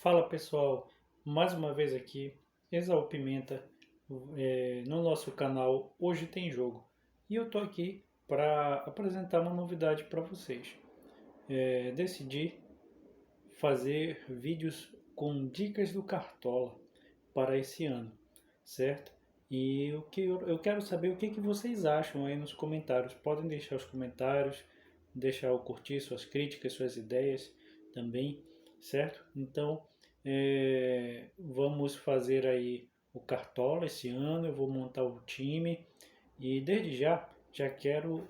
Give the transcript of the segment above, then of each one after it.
Fala pessoal, mais uma vez aqui, Exaú Pimenta, no nosso canal Hoje Tem Jogo. E eu tô aqui para apresentar uma novidade para vocês. Decidi fazer vídeos com dicas do Cartola para esse ano, certo? E o que eu quero saber o que vocês acham aí nos comentários. Podem deixar os comentários, deixar o curtir, suas críticas, suas ideias também, certo? Então, vamos fazer aí o Cartola esse ano. Eu vou montar o time e desde já quero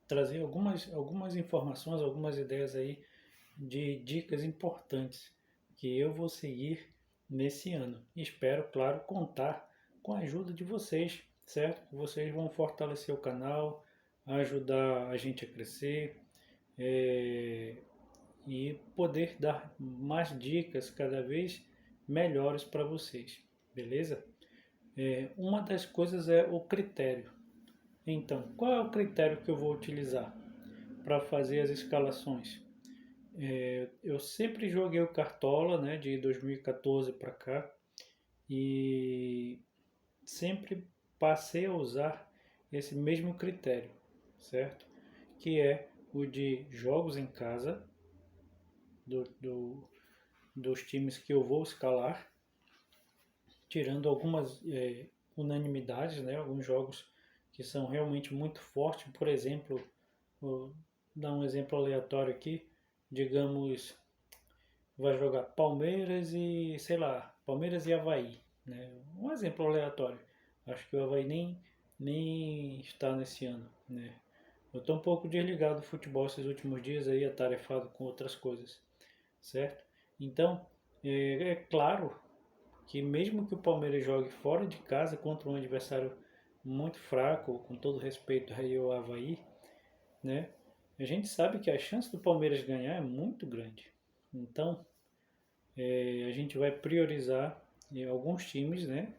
trazer algumas informações, algumas ideias aí de dicas importantes que eu vou seguir nesse ano. Espero, claro, contar com a ajuda de vocês, certo? Vocês vão fortalecer o canal, ajudar a gente a crescer é, e poder dar mais dicas cada vez melhores para vocês, beleza? Uma das coisas é o critério. Então, qual é o critério que eu vou utilizar para fazer as escalações? Eu sempre joguei o Cartola, né, de 2014 para cá, e sempre passei a usar esse mesmo critério, certo? Que é o de jogos em casa, do, do, dos times que eu vou escalar, tirando algumas unanimidades, né, alguns jogos que são realmente muito fortes. Por exemplo, vou dar um exemplo aleatório aqui, digamos, vai jogar Palmeiras e, sei lá, Palmeiras e Avaí, né? Um exemplo aleatório. Acho que o Avaí nem está nesse ano, né? Eu estou um pouco desligado do futebol esses últimos dias aí, atarefado com outras coisas, certo? Então, é claro que mesmo que o Palmeiras jogue fora de casa contra um adversário muito fraco, com todo respeito aí ao Avaí, né? A gente sabe que a chance do Palmeiras ganhar é muito grande. Então, a gente vai priorizar alguns times, né?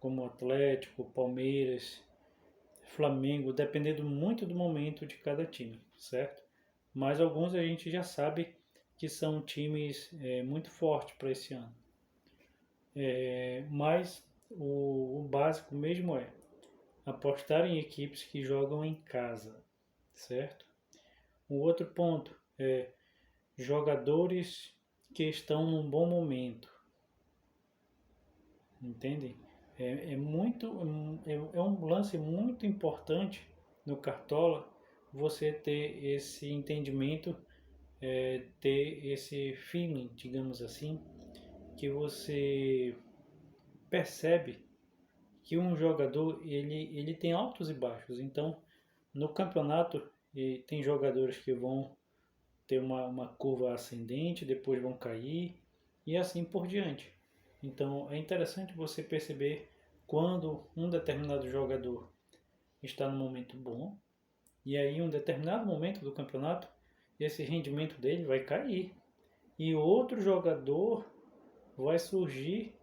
Como Atlético, Palmeiras, Flamengo, dependendo muito do momento de cada time, certo? Mas alguns a gente já sabe que são times muito fortes para esse ano. Mas o básico mesmo é apostar em equipes que jogam em casa, certo? O outro ponto é jogadores que estão num bom momento, entendem? É um lance muito importante no Cartola você ter esse entendimento, ter esse feeling, digamos assim, que você percebe que um jogador ele tem altos e baixos. Então, no campeonato tem jogadores que vão ter uma curva ascendente, depois vão cair e assim por diante. Então é interessante você perceber quando um determinado jogador está no momento bom e aí em um determinado momento do campeonato esse rendimento dele vai cair e outro jogador vai surgir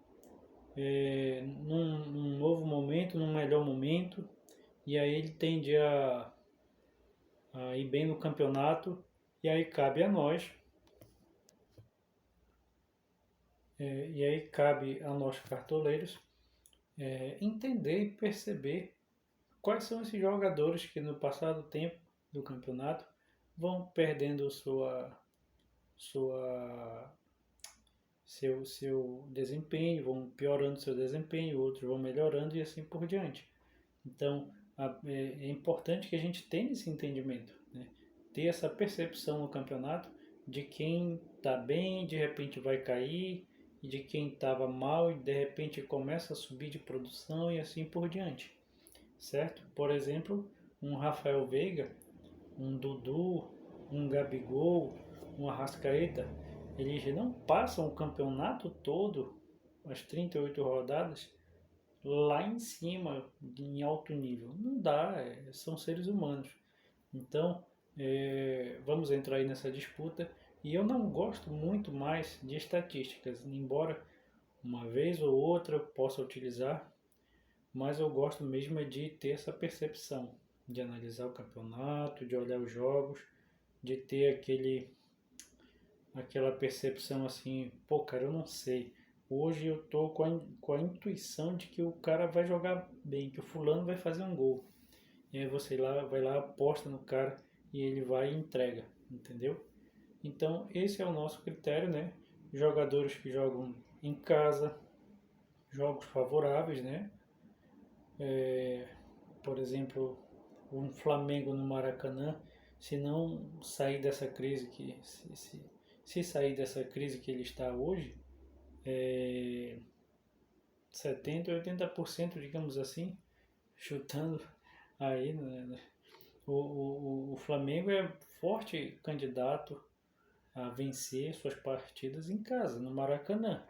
num novo momento, num melhor momento e aí ele tende a ir bem no campeonato e aí cabe a nós e aí cabe a nós cartoleiros entender e perceber quais são esses jogadores que no passar do tempo do campeonato vão perdendo sua, seu desempenho, vão piorando seu desempenho, outros vão melhorando e assim por diante. Então, é importante que a gente tenha esse entendimento, né? Ter essa percepção no campeonato de quem está bem, de repente vai cair, e de quem estava mal e de repente começa a subir de produção e assim por diante, certo? Por exemplo, um Rafael Veiga, um Dudu, um Gabigol, um Arrascaeta, eles não passam o campeonato todo, as 38 rodadas, lá em cima, em alto nível. Não dá, são seres humanos. Então, vamos entrar aí nessa disputa. E eu não gosto muito mais de estatísticas, embora uma vez ou outra eu possa utilizar, mas eu gosto mesmo é de ter essa percepção, de analisar o campeonato, de olhar os jogos, de ter aquela percepção assim, pô, cara, eu não sei. Hoje eu tô com a intuição de que o cara vai jogar bem, que o fulano vai fazer um gol. E aí você vai lá, aposta no cara e ele vai e entrega, entendeu? Então esse é o nosso critério, né? Jogadores que jogam em casa, jogos favoráveis, né? Por exemplo, um Flamengo no Maracanã, se não sair dessa crise se sair dessa crise que ele está hoje, 70, 80%, digamos assim, chutando aí, né? O Flamengo é forte candidato a vencer suas partidas em casa, no Maracanã,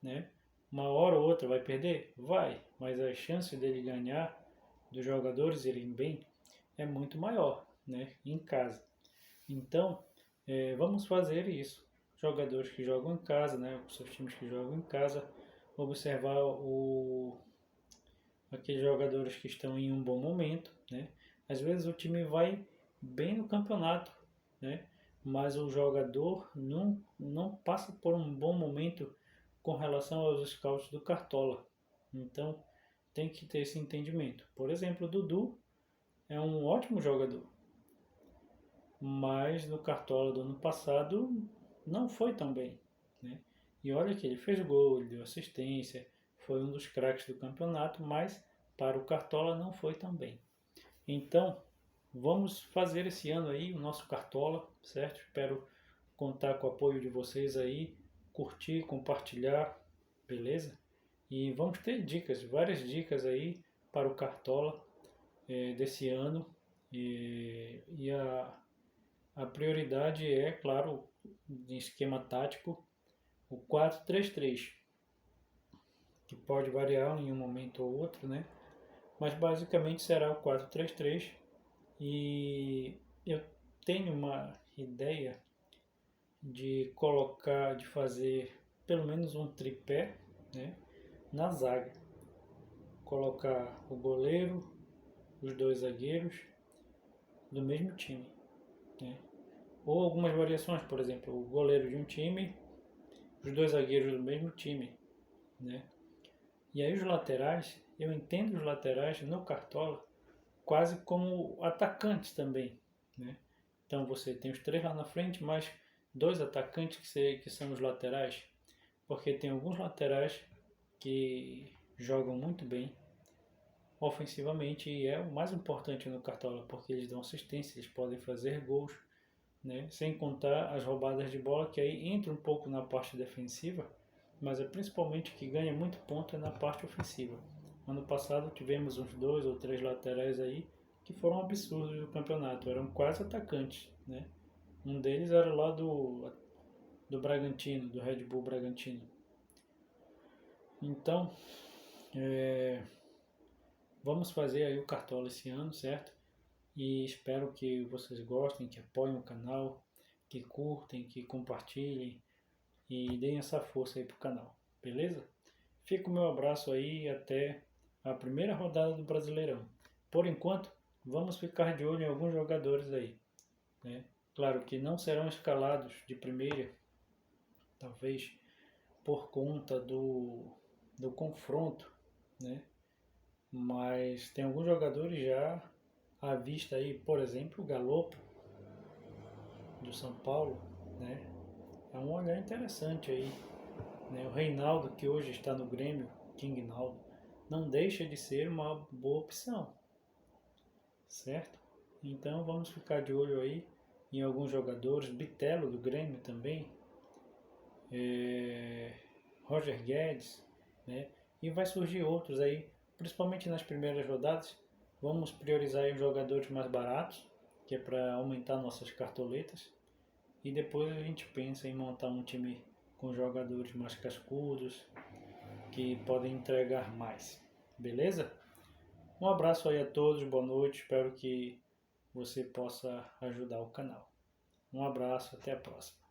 né? Uma hora ou outra vai perder? Vai, mas a chance dele ganhar, dos jogadores irem bem, é muito maior, né? Em casa. Então, vamos fazer isso. Jogadores que jogam em casa, né? Os seus times que jogam em casa, observar aqueles jogadores que estão em um bom momento, né? Às vezes o time vai bem no campeonato, né? Mas o jogador não passa por um bom momento com relação aos scouts do Cartola. Então tem que ter esse entendimento. Por exemplo, o Dudu é um ótimo jogador, mas no Cartola do ano passado não foi tão bem, né? E olha que ele fez gol, ele deu assistência, foi um dos craques do campeonato, mas para o Cartola não foi tão bem. Então, vamos fazer esse ano aí o nosso Cartola, certo? Espero contar com o apoio de vocês aí, curtir, compartilhar, beleza? E vamos ter dicas, várias dicas aí para o Cartola desse ano. E a prioridade é, claro, em esquema tático, o 4-3-3, que pode variar em um momento ou outro, né? Mas basicamente será o 4-3-3 e eu tenho uma ideia de fazer pelo menos um tripé, né, na zaga. Colocar o goleiro, os dois zagueiros do mesmo time, né? Ou algumas variações, por exemplo, o goleiro de um time, os dois zagueiros do mesmo time, né? E aí os laterais, eu entendo os laterais no Cartola quase como atacantes também, né? Então você tem os três lá na frente, mais dois atacantes que são os laterais, porque tem alguns laterais que jogam muito bem ofensivamente e é o mais importante no Cartola, porque eles dão assistência, eles podem fazer gols, né? Sem contar as roubadas de bola, que aí entra um pouco na parte defensiva, mas é principalmente que ganha muito ponto é na parte ofensiva. Ano passado tivemos uns 2 ou 3 laterais aí que foram absurdos do campeonato, eram quase atacantes, né? Um deles era lá do Bragantino, do Red Bull Bragantino. Então, vamos fazer aí o Cartola esse ano, certo? E espero que vocês gostem, que apoiem o canal, que curtem, que compartilhem e deem essa força aí pro canal, beleza? Fica o meu abraço aí e até a primeira rodada do Brasileirão. Por enquanto, vamos ficar de olho em alguns jogadores aí, né? Claro que não serão escalados de primeira, talvez por conta do confronto, né? Mas tem alguns jogadores já à vista aí, por exemplo, o Galopo do São Paulo, né? É um olhar interessante aí, né? O Reinaldo, que hoje está no Grêmio, King Naldo, não deixa de ser uma boa opção, certo? Então vamos ficar de olho aí em alguns jogadores, Bitelo do Grêmio também, Roger Guedes, né? E vai surgir outros aí, principalmente nas primeiras rodadas. Vamos priorizar aí os jogadores mais baratos, que é para aumentar nossas cartoletas. E depois a gente pensa em montar um time com jogadores mais cascudos, que podem entregar mais. Beleza? Um abraço aí a todos, boa noite, espero que você possa ajudar o canal. Um abraço, até a próxima.